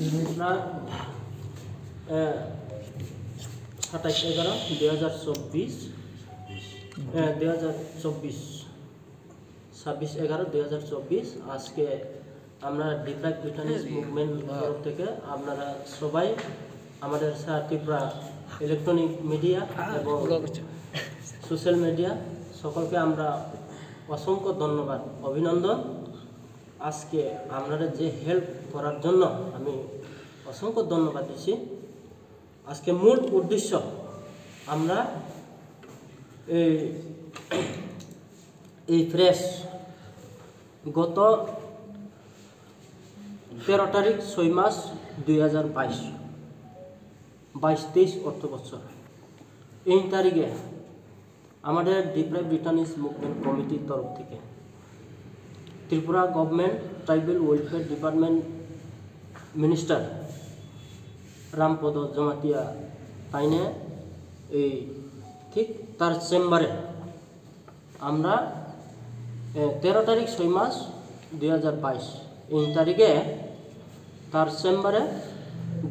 আপনার 27/11/2024 26/11/2024 আজকে আমরা ডিপ্রাইভ ব্রিটানিস মুভমেন্ট তরফ থেকে আপনারা সবাই আমাদের ত্রিপুরা ইলেকট্রনিক মিডিয়া এবং সোশ্যাল মিডিয়া সকলকে আমরা অসংখ্য ধন্যবাদ অভিনন্দন। আজকে আপনারা যে হেল্প করার জন্য আমি অসংখ্য ধন্যবাদ দিচ্ছি। আজকে মূল উদ্দেশ্য আমরা এই প্রেস গত 13 তারিখ 6 মাস 2022-23 অর্থ বছর এই তারিখে আমাদের ডিপ্রাইভ ব্রিটানিস মুভমেন্ট কমিটির তরফ থেকে Tripura government tribal welfare department minister Rampada Jamatia তাইনে এই ঠিক তার চেম্বারে আমরা 13 তারিখ 6 মাস 2022 এই তারিখে তার চেম্বারে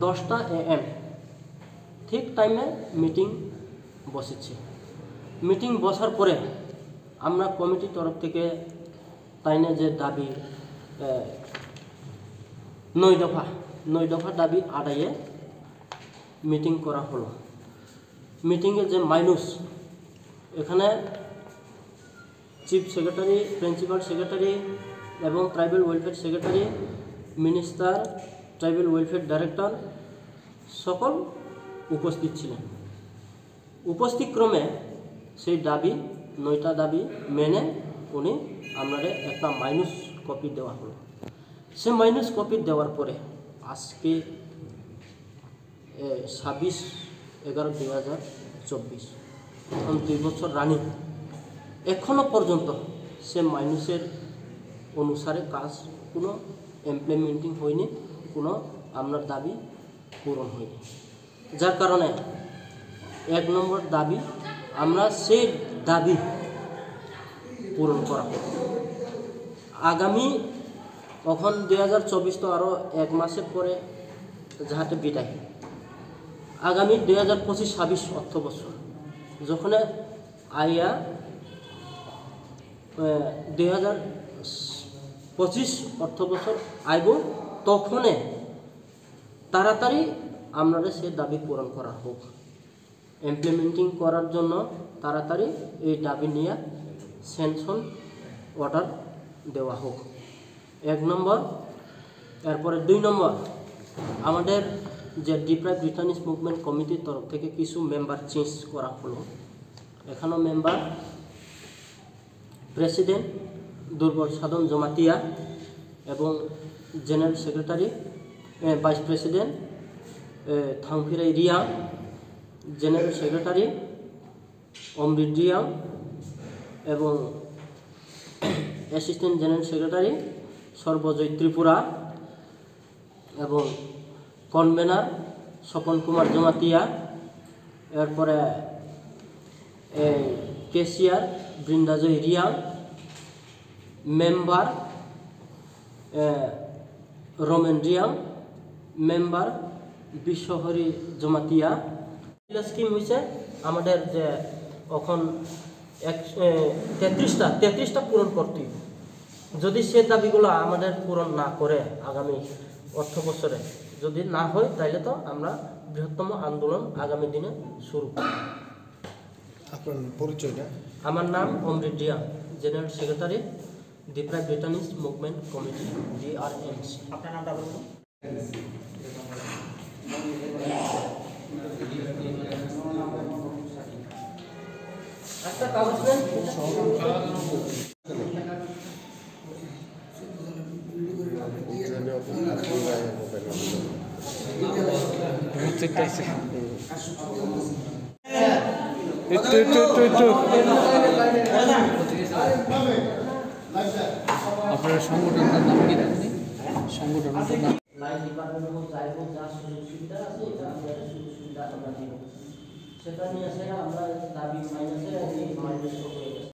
10টা AM ঠিক টাইমে মিটিং বসেছে। মিটিং বসার পরে আমরা কমিটির তরফ থেকে তাইনে যে দাবি 9 দফা দাবি আদায়ে মিটিং করা হলো। মিটিংয়ে যে মাইনুস এখানে চিফ সেক্রেটারি, প্রিন্সিপাল সেক্রেটারি এবং tribal welfare secretary, minister, tribal welfare director সকল উপস্থিত ছিলেন। উপস্থিত ক্রমে সেই দাবি 9টা দাবি মেনে উনি আমাদের একটা মাইনুস কপি দেওয়া হলো। সে মাইনুস কপি দেওয়ার পরে আজকে 26/11/2024 এখন 2 বছর রানিং এখনো পর্যন্ত সে মাইনুসের অনুসারে কাজ কোনো ইমপ্লিমেন্টিং হয়নি, কোনো আপনার দাবি পূরণ হয়নি। যার কারণে 1 নম্বর দাবি আমরা সেই দাবি পূরণ করা হবে। আগামী এখন 2024 তো আরও 1 মাসের পরে যাহাতে বিদায়, আগামী 2025-26 অর্থ বছর যখন আইয়া 2025 অর্থ বছর আইব তখন তাড়াতাড়ি আপনারা সে দাবি পূরণ করা হোক। ইমপ্লিমেন্টিং করার জন্য তাড়াতাড়ি এই দাবি নিয়ে স্যাংশন অর্ডার দেওয়া হোক 1 নম্বর। এরপরে 2 নম্বর আমাদের যে ডিপ্রাইভ ব্রিটানিস মুভমেন্ট কমিটির তরফ থেকে কিছু মেম্বার চেঞ্জ করা হলো। এখানেও মেম্বার প্রেসিডেন্ট দুর্বল সাধন জমাতিয়া এবং general secretary vice president Thangphirai Riya, general secretary Amrit Riya এবং assistant general secretary Sarbajoy Tripura এবং কনভেনার স্বপন কুমার জমাতিয়া, এরপরে cashier Brindajoy Riya, member Ramen Riya, member Bishwahari Jamatia. Scheme হয়েছে আমাদের যে এখন 33টা পূরণ করতে, যদি সে দাবিগুলো আমাদের পূরণ না করে আগামী অর্থ বছরে যদি না হয় তাহলে তো আমরা বৃহত্তম আন্দোলন আগামী দিনে শুরু করব। আপনার পরিচয়টা? আমার নাম Amrit Riya, general secretary deprived ব্রিটানিস মুভমেন্ট কমিটি DRMC। আপনার নামটা বলুন। একটা কাগজ নেন। আপনার সংগঠনের নাম কি রাখেন? সংগঠনের নাম লাইন ডিপার্টমেন্ট যাইব, যা সুযোগ সুবিধা আছে এটা আমরা সুযোগ সুবিধা আমরা দিব, সেটা নিয়ে আমরা দাবি মাইনাসে মাইনাস হয়ে গেছে।